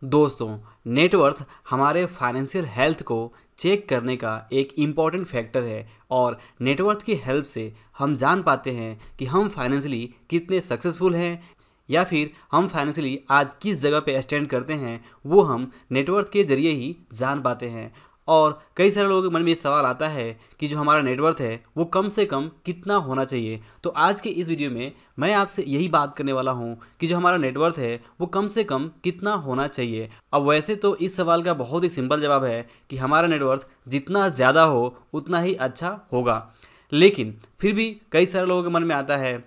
दोस्तों, नेटवर्थ हमारे financial health को चेक करने का एक इम्पॉर्टेंट फैक्टर है और नेटवर्थ की हेल्प से हम जान पाते हैं कि हम फाइनेंशियली कितने सक्सेसफुल हैं या फिर हम फाइनेंशियली आज किस जगह पे स्टैंड करते हैं, वो हम नेटवर्थ के ज़रिए ही जान पाते हैं। और कई सारे लोगों के मन में ये सवाल आता है कि जो हमारा नेटवर्थ है वो कम से कम कितना होना चाहिए। तो आज के इस वीडियो में मैं आपसे यही बात करने वाला हूँ कि जो हमारा नेटवर्थ है वो कम से कम कितना होना चाहिए। अब वैसे तो इस सवाल का बहुत ही सिंपल जवाब है कि हमारा नेटवर्थ जितना ज़्यादा हो उतना ही अच्छा होगा, लेकिन फिर भी कई सारे लोगों के मन में आता है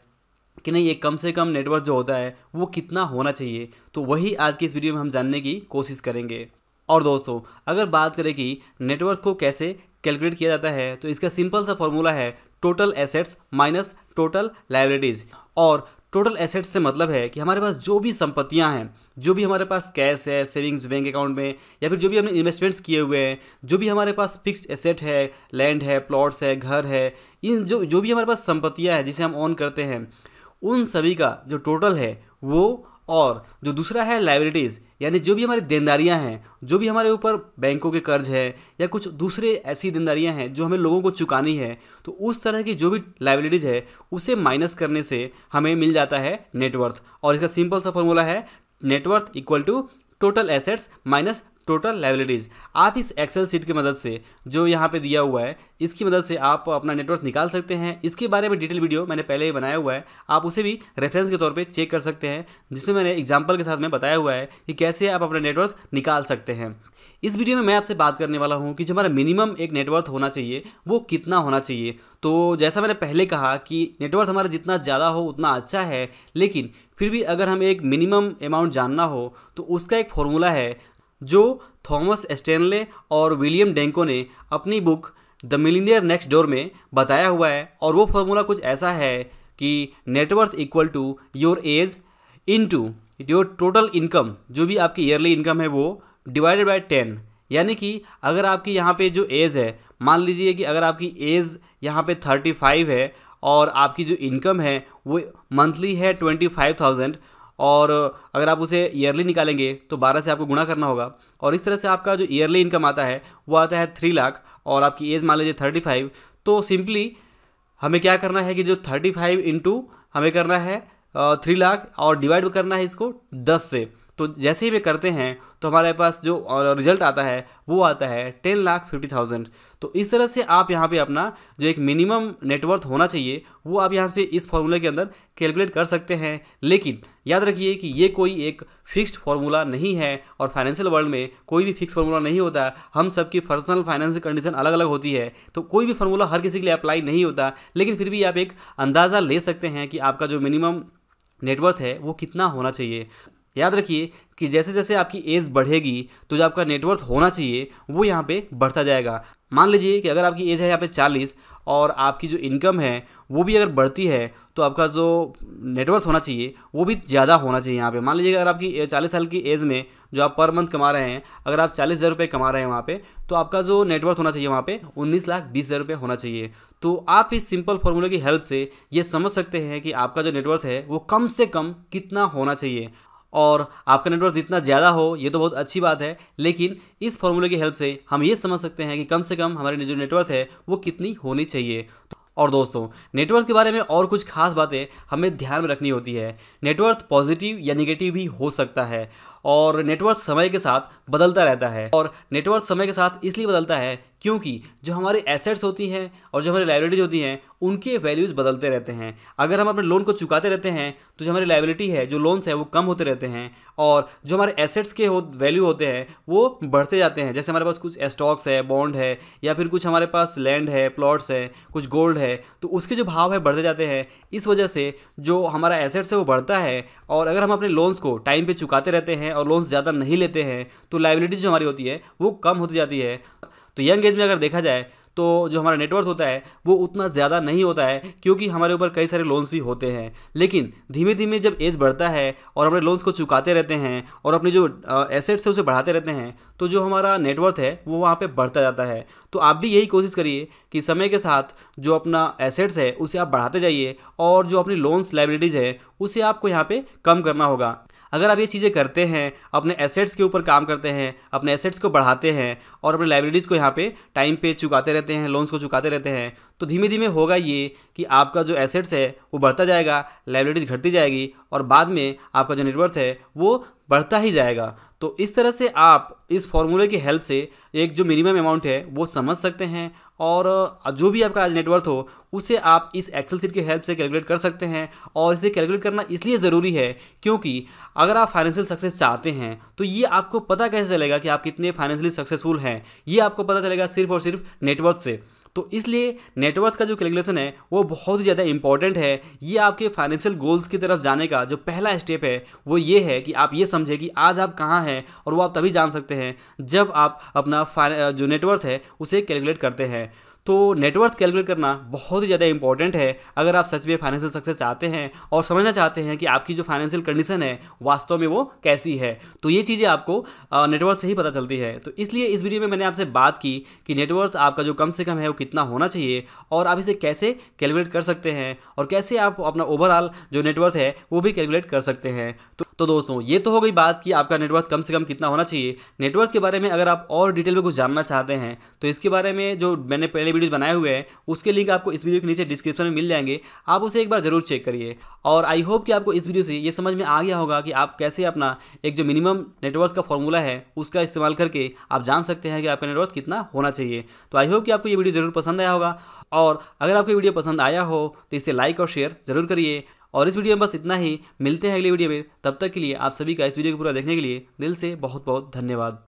कि नहीं, ये कम से कम नेटवर्थ जो होता है वो कितना होना चाहिए। तो वही आज की इस वीडियो में हम जानने की कोशिश करेंगे। और दोस्तों, अगर बात करें कि नेटवर्थ को कैसे कैलकुलेट किया जाता है तो इसका सिंपल सा फॉर्मूला है total assets minus total liabilities. और टोटल एसेट्स से मतलब है कि हमारे पास जो भी संपत्तियां हैं, जो भी हमारे पास कैश है सेविंग्स बैंक अकाउंट में, या फिर जो भी हमने इन्वेस्टमेंट्स किए हुए हैं, जो भी हमारे पास फिक्स्ड एसेट है, लैंड है, प्लॉट्स है, घर है, इन जो भी हमारे पास संपत्तियां हैं जिसे हम ओन करते हैं, उन सभी का जो टोटल है वो, और जो दूसरा है लायबिलिटीज़ यानी जो भी हमारी देनदारियां हैं, जो भी हमारे ऊपर बैंकों के कर्ज है या कुछ दूसरे ऐसी देनदारियां हैं जो हमें लोगों को चुकानी है, तो उस तरह की जो भी लायबिलिटीज़ है उसे माइनस करने से हमें मिल जाता है नेटवर्थ। और इसका सिंपल सा फॉर्मूला है net worth equal to total assets minus total liabilities. आप इस एक्सेल सीट की मदद से जो यहाँ पे दिया हुआ है इसकी मदद से आप अपना नेटवर्थ निकाल सकते हैं। इसके बारे में डिटेल वीडियो मैंने पहले ही बनाया हुआ है, आप उसे भी रेफरेंस के तौर पे चेक कर सकते हैं, जिसमें मैंने एग्जांपल के साथ में बताया हुआ है कि कैसे आप अपना नेटवर्थ निकाल सकते हैं। इस वीडियो में मैं आपसे बात करने वाला हूँ कि जो हमारा मिनिमम एक नेटवर्थ होना चाहिए वो कितना होना चाहिए। तो जैसा मैंने पहले कहा कि नेटवर्थ हमारा जितना ज़्यादा हो उतना अच्छा है, लेकिन फिर भी अगर हमें एक मिनिमम अमाउंट जानना हो तो उसका एक फॉर्मूला है जो थॉमस स्टैनले और विलियम डेंको ने अपनी book the millionaire next door में बताया हुआ है। और वो फॉर्मूला कुछ ऐसा है कि net worth equal to your age into your total income, जो भी आपकी ईयरली इनकम है वो डिवाइडेड बाय 10। यानी कि अगर आपकी यहाँ पे जो एज है, मान लीजिए कि अगर आपकी एज यहाँ पे 35 है और आपकी जो इनकम है वो मंथली है 25,000, और अगर आप उसे ईयरली निकालेंगे तो 12 से आपको गुणा करना होगा, और इस तरह से आपका जो ईयरली इनकम आता है वो आता है 3 लाख, और आपकी एज मान लीजिए 35। तो सिंपली हमें क्या करना है कि जो 35 इंटू हमें करना है 3 लाख और डिवाइड करना है इसको 10 से। तो जैसे ही वे करते हैं तो हमारे पास जो रिजल्ट आता है वो आता है 10,50,000। तो इस तरह से आप यहाँ पे अपना जो एक मिनिमम नेटवर्थ होना चाहिए वो आप यहाँ पे इस फॉर्मूले के अंदर कैलकुलेट कर सकते हैं। लेकिन याद रखिए कि ये कोई एक फिक्स्ड फार्मूला नहीं है, और फाइनेंशियल वर्ल्ड में कोई भी फिक्स फार्मूला नहीं होता। हम सबकी पर्सनल फाइनेंशियल कंडीशन अलग अलग होती है, तो कोई भी फार्मूला हर किसी के लिए अप्लाई नहीं होता। लेकिन फिर भी आप एक अंदाज़ा ले सकते हैं कि आपका जो मिनिमम नेटवर्थ है वो कितना होना चाहिए। याद रखिए कि जैसे जैसे आपकी एज बढ़ेगी तो जो आपका नेटवर्थ होना चाहिए वो यहाँ पे बढ़ता जाएगा। मान लीजिए कि अगर आपकी एज है यहाँ पे 40 और आपकी जो इनकम है वो भी अगर बढ़ती है तो आपका जो नेटवर्थ होना चाहिए वो भी ज़्यादा होना चाहिए। यहाँ पे मान लीजिए अगर आपकी 40 साल की एज में जो आप पर मंथ कमा रहे हैं, अगर आप 40,000 रुपये कमा रहे हैं वहाँ पे, तो आपका जो नेटवर्थ होना चाहिए वहाँ पे 19,20,000 रुपये होना चाहिए। तो आप इस सिंपल फार्मूले की हेल्प से ये समझ सकते हैं कि आपका जो नेटवर्थ है वो कम से कम कितना होना चाहिए। और आपका नेटवर्थ जितना ज़्यादा हो ये तो बहुत अच्छी बात है, लेकिन इस फॉर्मूले की हेल्प से हम ये समझ सकते हैं कि कम से कम हमारी जो नेटवर्थ है वो कितनी होनी चाहिए। और दोस्तों, नेटवर्थ के बारे में और कुछ खास बातें हमें ध्यान में रखनी होती है। नेटवर्थ पॉजिटिव या निगेटिव भी हो सकता है, और नेटवर्थ समय के साथ बदलता रहता है। और नेटवर्थ समय के साथ इसलिए बदलता है क्योंकि जो हमारी एसेट्स होती हैं और जो हमारी लायबिलिटीज होती हैं उनके वैल्यूज़ बदलते रहते हैं। अगर हम अपने लोन को चुकाते रहते हैं तो जो हमारी लायबिलिटी है, जो लोन्स है, वो कम होते रहते हैं, और जो हमारे एसेट्स के वैल्यू होते हैं वो बढ़ते जाते हैं। जैसे हमारे पास कुछ स्टॉक्स है, बॉन्ड है, या फिर कुछ हमारे पास लैंड है, प्लॉट्स है, कुछ गोल्ड है, तो उसके जो भाव है बढ़ते जाते हैं। इस वजह से जो हमारा एसेट्स है वो बढ़ता है, और अगर हम अपने लोन्स को टाइम पे चुकाते रहते हैं और लोन्स ज़्यादा नहीं लेते हैं तो लायबिलिटी जो हमारी होती है वो कम होती जाती है। तो यंग एज में अगर देखा जाए तो जो हमारा नेटवर्थ होता है वो उतना ज़्यादा नहीं होता है, क्योंकि हमारे ऊपर कई सारे लोन्स भी होते हैं। लेकिन धीमे धीमे जब एज बढ़ता है और अपने लोन्स को चुकाते रहते हैं और अपनी जो एसेट्स है उसे बढ़ाते रहते हैं, तो जो हमारा नेटवर्थ है वो वहाँ पे बढ़ता जाता है। तो आप भी यही कोशिश करिए कि समय के साथ जो अपना एसेट्स है उसे आप बढ़ाते जाइए, और जो अपनी लोन्स लायबिलिटीज़ है उसे आपको यहाँ पे कम करना होगा। अगर आप ये चीज़ें करते हैं, अपने एसेट्स के ऊपर काम करते हैं, अपने एसेट्स को बढ़ाते हैं और अपने लाइबिलिटीज़ को यहाँ पे टाइम पे चुकाते रहते हैं, लोन्स को चुकाते रहते हैं, तो धीमे धीमे होगा ये कि आपका जो एसेट्स है वो बढ़ता जाएगा, लाइबिलिटीज़ घटती जाएगी और बाद में आपका जो नेटवर्थ है वो बढ़ता ही जाएगा। तो इस तरह से आप इस फॉर्मूले की हेल्प से एक जो मिनिमम अमाउंट है वो समझ सकते हैं और जो भी आपका आज नेटवर्थ हो उसे आप इस एक्सेल शीट की हेल्प से कैलकुलेट कर सकते हैं। और इसे कैलकुलेट करना इसलिए ज़रूरी है क्योंकि अगर आप फाइनेंशियल सक्सेस चाहते हैं तो ये आपको पता कैसे चलेगा कि आप कितने फाइनेंशियली सक्सेसफुल हैं, ये आपको पता चलेगा सिर्फ और सिर्फ नेटवर्थ से। तो इसलिए नेटवर्थ का जो कैलकुलेशन है वो बहुत ही ज़्यादा इंपॉर्टेंट है। ये आपके फाइनेंशियल गोल्स की तरफ जाने का जो पहला स्टेप है वो ये है कि आप ये समझें कि आज आप कहाँ हैं, और वो आप तभी जान सकते हैं जब आप अपना जो नेटवर्थ है उसे कैलकुलेट करते हैं। तो नेटवर्थ कैलकुलेट करना बहुत ही ज़्यादा इंपॉर्टेंट है अगर आप सच में फाइनेंशियल सक्सेस चाहते हैं और समझना चाहते हैं कि आपकी जो फाइनेंशियल कंडीशन है वास्तव में वो कैसी है। तो ये चीज़ें आपको नेटवर्थ से ही पता चलती है। तो इसलिए इस वीडियो में मैंने आपसे बात की कि नेटवर्थ आपका जो कम से कम है वो कितना होना चाहिए और आप इसे कैसे कैलकुलेट कर सकते हैं और कैसे आप अपना ओवरऑल जो नेटवर्थ है वो भी कैलकुलेट कर सकते हैं। तो दोस्तों ये तो हो गई बात कि आपका नेटवर्थ कम से कम कितना होना चाहिए। नेटवर्थ के बारे में अगर आप और डिटेल में कुछ जानना चाहते हैं तो इसके बारे में जो मैंने पहले वीडियोस बनाए हुए हैं उसके लिंक आपको इस वीडियो के नीचे डिस्क्रिप्शन में मिल जाएंगे, आप उसे एक बार जरूर चेक करिए। और आई होप कि आपको इस वीडियो से ये समझ में आ गया होगा कि आप कैसे अपना एक जो मिनिमम नेटवर्थ का फॉर्मूला है उसका इस्तेमाल करके आप जान सकते हैं कि आपका नेटवर्थ कितना होना चाहिए। तो आई होप कि आपको ये वीडियो जरूर पसंद आया होगा, और अगर आपको वीडियो पसंद आया हो तो इसे लाइक और शेयर जरूर करिए। और इस वीडियो में बस इतना ही, मिलते हैं अगली वीडियो में। तब तक के लिए आप सभी का इस वीडियो को पूरा देखने के लिए दिल से बहुत बहुत धन्यवाद।